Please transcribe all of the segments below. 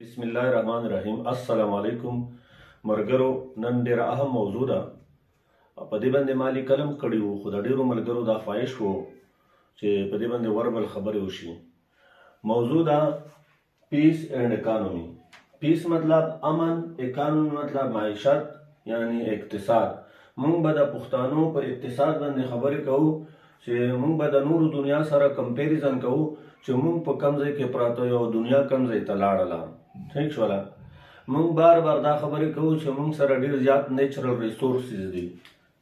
بسم الله الرحمن الرحیم. السلام علیکم مرګرو. نن ډیره اهم موضوع ده. په دې باندې مالی کلم کړی وو، خو د ډیرو ملګرو دا خواهش وو چې په دې باندې وربل خبرې وشي. موضوع ده پیس اینڈ اکانومی. پیس مطلب امن، اکانومی مطلب معیشت یعنی اقتصاد. مونږ به د پښتنو په اقتصاد باندې خبرې کوو چې مونږ به د نورو دنیا سره کمپیریزن کوو چې مونږ په کم ځای کې پراته یو دنیا کم ځای ته لاړله. ٹھیک شوله. مونږ بار بار دا خبرې کوو چې مونږ سره ډیر زیات نیچرل ریسورسز دي،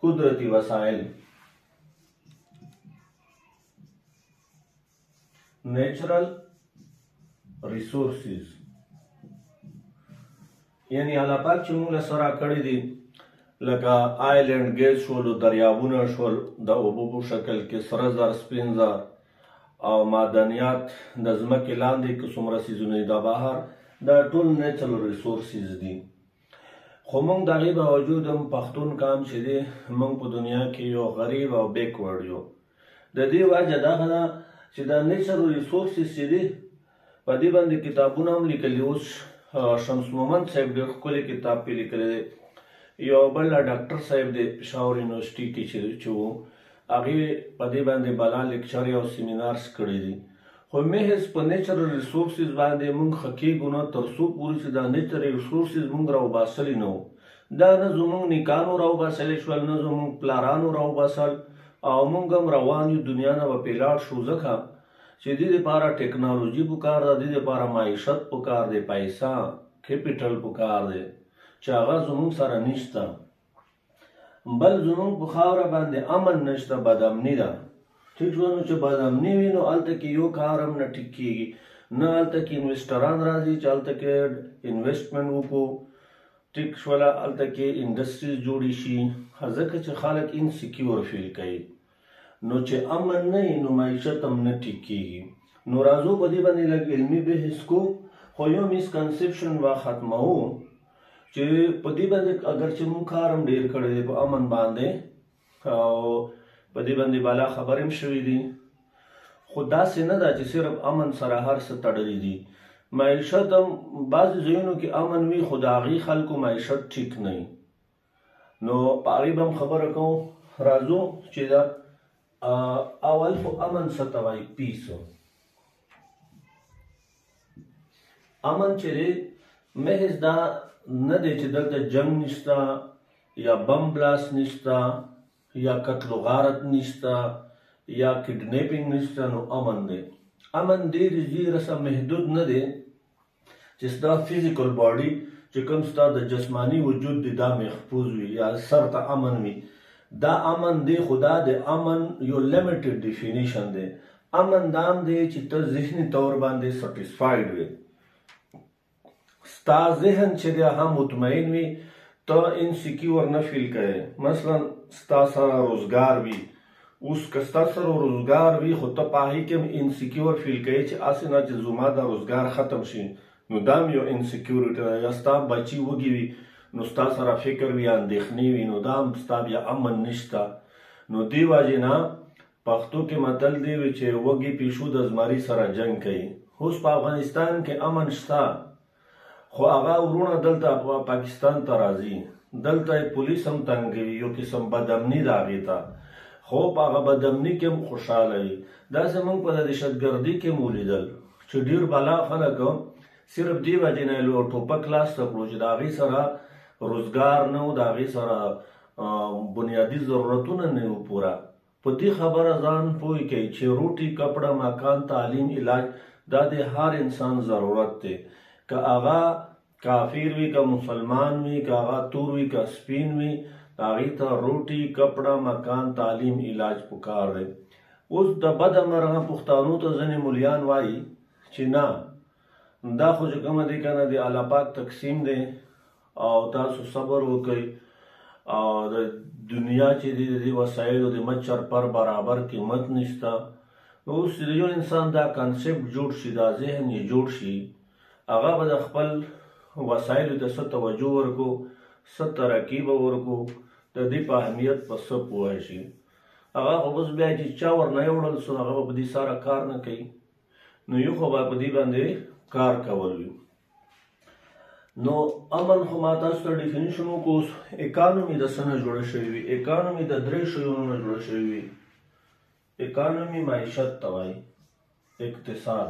قدرتی وسایل. نیچرل ریسورسز یعنی الله پاک چې مونږ له سره کړي دي، لکه آیلینډ ګیس شول، دریابونه شول د اوبو په شکل کې، سره زر، سپین زر او معدنیات د ځمکې لاندې که څومره څیزونه دي د بهر، دا ټول نیچرل ریسورسز دي. خو موږ د هغې باوجود هم پښتون قام چې دی، موږ په دنیا کې یو غریب او بیکورډ یو. د دې وجه دغه ده چې دا نیچرل ریسورسز چې دي، په دې باندې کتابونه هم لیکلي. اوس شمس مومند صاحب ډېر ښکلی کتاب پې لیکلی دی. یو بل ډاکټر صاحب دی پېښور یونیورسټي کې چې و، هغې په دې باندې بلا لیکچر او سیمینارز کړي دي. خو محض په نیچرل ریسورسز باندې مونږ ښه کېږو نه تر څو پورې چې دا نیچرل ریسورسز مونږ راوباسلي نه وو. دا نه زمونږ نیکانو راوباسلی شول، نه زمونږ پلارانو راوباسل، او مونږ هم روان یو دنیا نه به پې لاړ شو، ځکه چې دې دپاره ټیکنالوژي پکار ده، دې دپاره معیشت پکار دی، پیسه کیپیټل پکار دی چې هغه زمونږ سره نشته. بل زمونږ په خاوره باندې امن نشته، بدامني ده. ٹھیک شو. نو چې بدامني وي نو هلته کې یو کار هم نه ټیک کېږي، نه هلته کې انویسټران راځي چې هلته کې انویسټمنټ وکړو. ټیک شوله. هلته کې انډسټریز جوړې شي، ځکه چې خلک انسیکیور فیل کوي. نو چې امن نه وي نو معیشت هم نه ټیک کېږي. نو راځو په دې باندې لږ علمي بحث کوو، خو یو مسکنسپشن به ختموو چې په دې باندې اگر چې مونږ کار هم ډېر کړی دی په امن باندې، او په دې باندې بالا خبرې هم شوي دي. خو داسې نه ده چې صرف امن سره هر څه تړلي دي. معیشت هم بعضې ځایونو کې امن وي، خو د هغې خلکو معیشت ټیک نه وي. نو په هغې به هم خبره کوو. راځو چې دا اول خو امن څه ته وایي. پیس. امن چې دی محض دا نه دی چې دلته جنگ نشته، یا بم بلاست نشته، یا قتل و غارت نشته، یا کډنیپینګ نشته، نو امن دی. امن ډېر ډېر څه محدود نه دی چې ستا فزیکل باډي چې کوم ستا د جسماني وجود دی دا محفوظ وي یا سر ته امن وي. دا امن دی، خو دا د امن یو لیمیټډ ډیفینیشن دی. امن دا هم دی چې ته ذهني طور باندې سټیسفاید وي، ستا ذهن چې دی هم مطمئن وي، ته انسیکیور نه فیل کوې. مثلا ستا سره روزګار وي، اوس که ستا سره روزګار وي خو ته په هغې کې هم انسیکیور فیل کوې چې هسې نه چې زما دا روزګار ختم شي، نو دا هم یو انسیکیورټي ده. یا ستا بچي وږي وي نو ستا سره فکر وي، اندېښنې وي، نو دا هم ستا بیا امن نشته. نو دې وجې نه پښتو کې متل دی چې وږي پیشو د زمري سره جنګ کوي. اوس په افغانستان کې امن شته، خو هغه ورونه دلته پاکستان ته راځي، دلته پولیس هم تنګوي، یو قسم بدامني ده هغې ته. خو په هغه بدامني کې هم خوشحاله وي. داسې موږ په دهشتګردي کې هم ولیدل چې ډېر بلا خلک صرف دې وجې نه یې ټوپک لاسته کړو چې د هغې سره روزګار نه و، د هغې سره بنیادي ضرورتونه نه وو پوره. په دې خبره ځان پوه کوي چې روټي، کپړه، مکان، تعلیم، علاج دا د هر انسان ضرورت دی. که هغه کافر وي، که مسلمان وي، که هغه تور وي، که سپین وي، هغې ته روټي، کپړه، مکان، تعلیم، علاج پکار دی. اوس د بده مرغه پښتانو ته ځینې مولیان وایي چې نه، دا خو چې کومه دی که نه د الله پاک تقسیم دی او تاسو صبر وکئ، او د دنیا چې دی د دې وسایلو د مچر پر برابر قیمت نشته. نو اوس د یو انسان دا کنسپټ جوړ شي، دا ذهن یې جوړ شي، هغه به د خپل وسایلو ته څه توجه ورکړو، څه ترقي به ورکړو، د دې په اهمیت په څه پوه شي. هغه خو اوس بیا چې چا ورنه یوړل سو، هغه به په دې سره کار نه کوي. نو یو خو به په دې باندې کار کول وي. نو امن خو ما تاسو ته ډیفینیشن وکړو. اکانومي د څه نه جوړه شوې وي؟ اکانومي د درې شیانو نه جوړه شوې وي. اکانومي معیشت ته وایي، اقتصاد.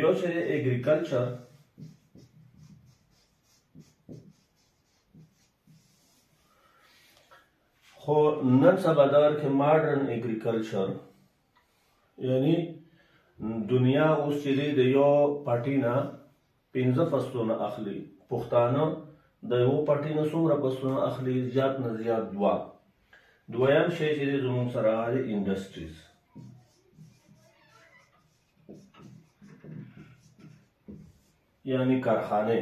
یو چې دی اګریکلچر، خو نن سبا دور کې ماډرن اګریکلچر، یعنی دنیا اوس چې دی د یو پټي نه 15 فصلونه اخلي. پښتانه د یو پټي نه څومره فصلونه اخلي؟ زیات نه زیات 2. دویم شی چې دی زموږ سره دی انډسټریز. یعنی کارخانې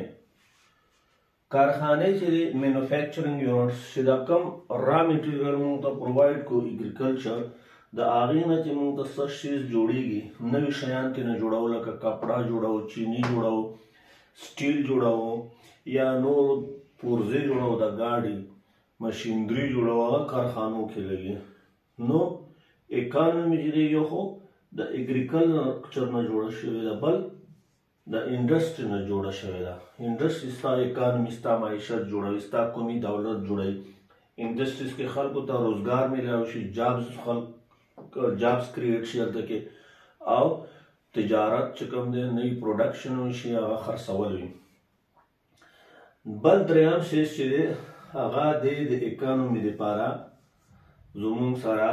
چې دی مینوفیکچرینګ یونټس چې دا کم را میټیریل موږ ته پرووایډ کو اګریکلچر، د هغې نه چې موږ ته څه شیز جوړیږي، نوي شیان ترېنه جوړو، لکه کپړه جوړو، چینی جوړو، سټیل جوړو، یا نور پرزې جوړو، د ګاډي مشینري جوړو، هغه کارخانو کې لګي. نو اکانومي چې دی یو خو د اګریکلچر نه جوړه شوې ده، بل د انډسټري نه جوړه شوې ده. انډسټري ستا اکانومي، ستا معیشت جوړوي، ستا قومي دولت جوړوي. انډسټریز کې خلکو ته روزګار میلاو شي، جابس کریټ شي هلته کې، او تجارت چې کوم دی نوي پروډکشن وشي، هغه خرڅول وي. بل دریم شی چې دی هغه دی د اکانومي دپاره زموږ سره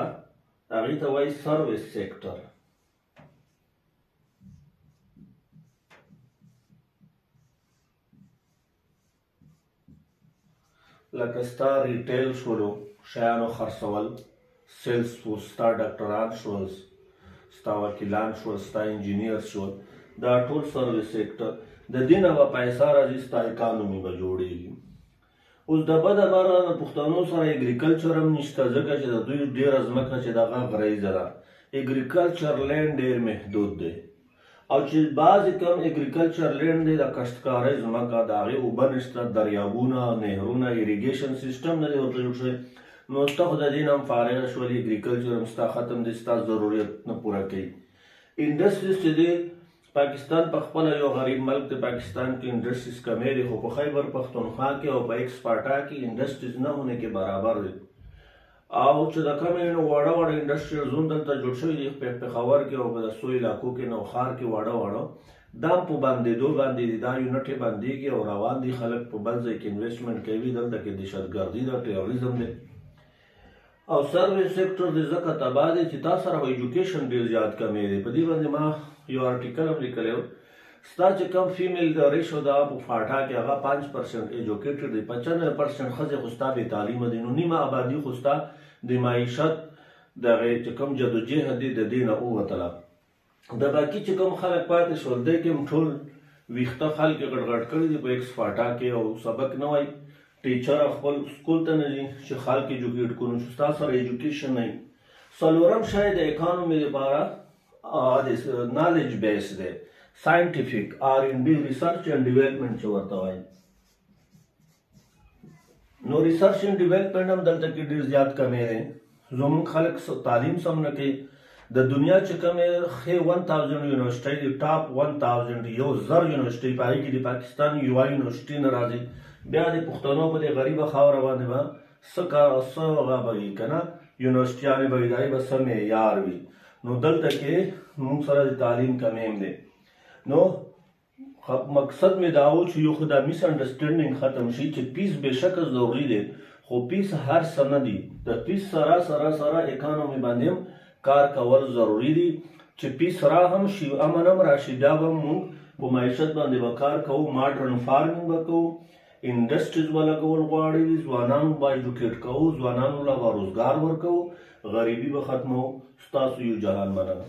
هغې ته وایي سروس سیکټر. لکه ستا ریټیل شولو، شیانو خرڅول، سیلز فورس، ستا ډاکټران شول، ستا وکیلان شول، ستا انجینیر شول، دا ټول سروس سیکټر. د دې نه به پیسه راځي، ستا اکانومي به جوړېږي. اوس د بده مرغه د پښتنو سره اګریکلچر هم نشته، ځکه چې د دوی ډېره ځمکه چې دغه غریزه ده، اګریکلچر لینډ ډېر محدود دی. او چې بعضې کم اګریکلچر لینډ دی د کښتکارۍ ځمکه، د هغې اوبه نشته، دریابونه، نهرونه، ایریګیشن سیسټم نه دی ورته جوړ شوی. نو ته خو د دې نه هم فارغه شولې، اګریکلچر هم ستا ختم دی، ستا ضرورت نه پوره کوي. انډسټریز چې دی پاکستان په خپله یو غریب ملک دی، پاکستان کې انډسټریز کمې دي، خو په خیبر پښتونخوا کې او په ایکسپارټا کې انډسټریز نه هونه کې برابر دي. او چې د کمې نو واړه واړه انډسټریل زون دلته جوړ شوي دي پېښور کې او په دسو علاقو کې، نوښار کې واړه واړه، دا په بندېدو باندې دي، دا یونټ یې بندېږي او روان دي، خلک په بل ځای کې انویسټمنټ کوي، دلته کې دهشتګردي ده، ټیروریزم دی. او سروس سیکټر دی ځکه تباه دی چې تا سره ایجوکیشن ډېر زیات کمې دی. په دې باندې ما یو آرټیکل هم لیکلی و، ستا چې کم فیمیل د ریشو ده په فاټا کې هغه 5% ایجوکیټډ دی، 95% ښځې خو ستا بې تعلیمه دي. نو نیمه آبادي خو ستا د معیشت دغې چې کوم جدوجهد دی د دې نه ووتله. د باقي چې کوم خلک پاتې شول، دی کې هم ټول ویښته خلک یې غټ کړي دي په ایکسپارټا کې، او سبق نه وایي، ټیچر خپل سکول ته نه ځي چې خلک ایجوکیټ کړو، نو ستا سره ایجوکیشن نه وي. څلورم شی د اکانومي لپاره نالج بیس دی، ساینټیفیک R&D، ریسرچ اینډ ډیولپمنټ چې ورته وایي. نو ریسرچ اینډ ډیولپمنټ هم دلته کې ډېر زیات کمې دی. زموږ خلک تعلیم سم نه کوي. د دنیا چې کومې ښې 1000 یونیورسټۍ دي، ټاپ 1000 1000 یونیورسټۍ، په هغې کې د پاکستان یوه یونیورسټي نه راځي. بیا د پښتنو په دې غریبه خاوره باندې به څه هغه به وي که نه، یونیورسټیانې به وي، د هغې به څه معیار وي. نو دلته کې موږ سره د تعلیم کمې هم دی. نو مقصد مې دا و چې یو خو دا میس انډرسټینډینګ ختم شي چې پیس بېشکه ضروري دی، خو پیس هر څه نه دي. د پیس سره اکانومي باندې هم کار کول ضروري دي چې پیس را هم شي، امن هم راشي، بیا به موږ په معیشت باندې به کار کوو، ماډرن فارمینګ به کوو، انډسټریز به لګول غواړي، ځوانانو به ایجوکیټ کوو، ځوانانو له به روزګار ورکوو، غریبي به ختموو. ستاسو یو جهان مننه.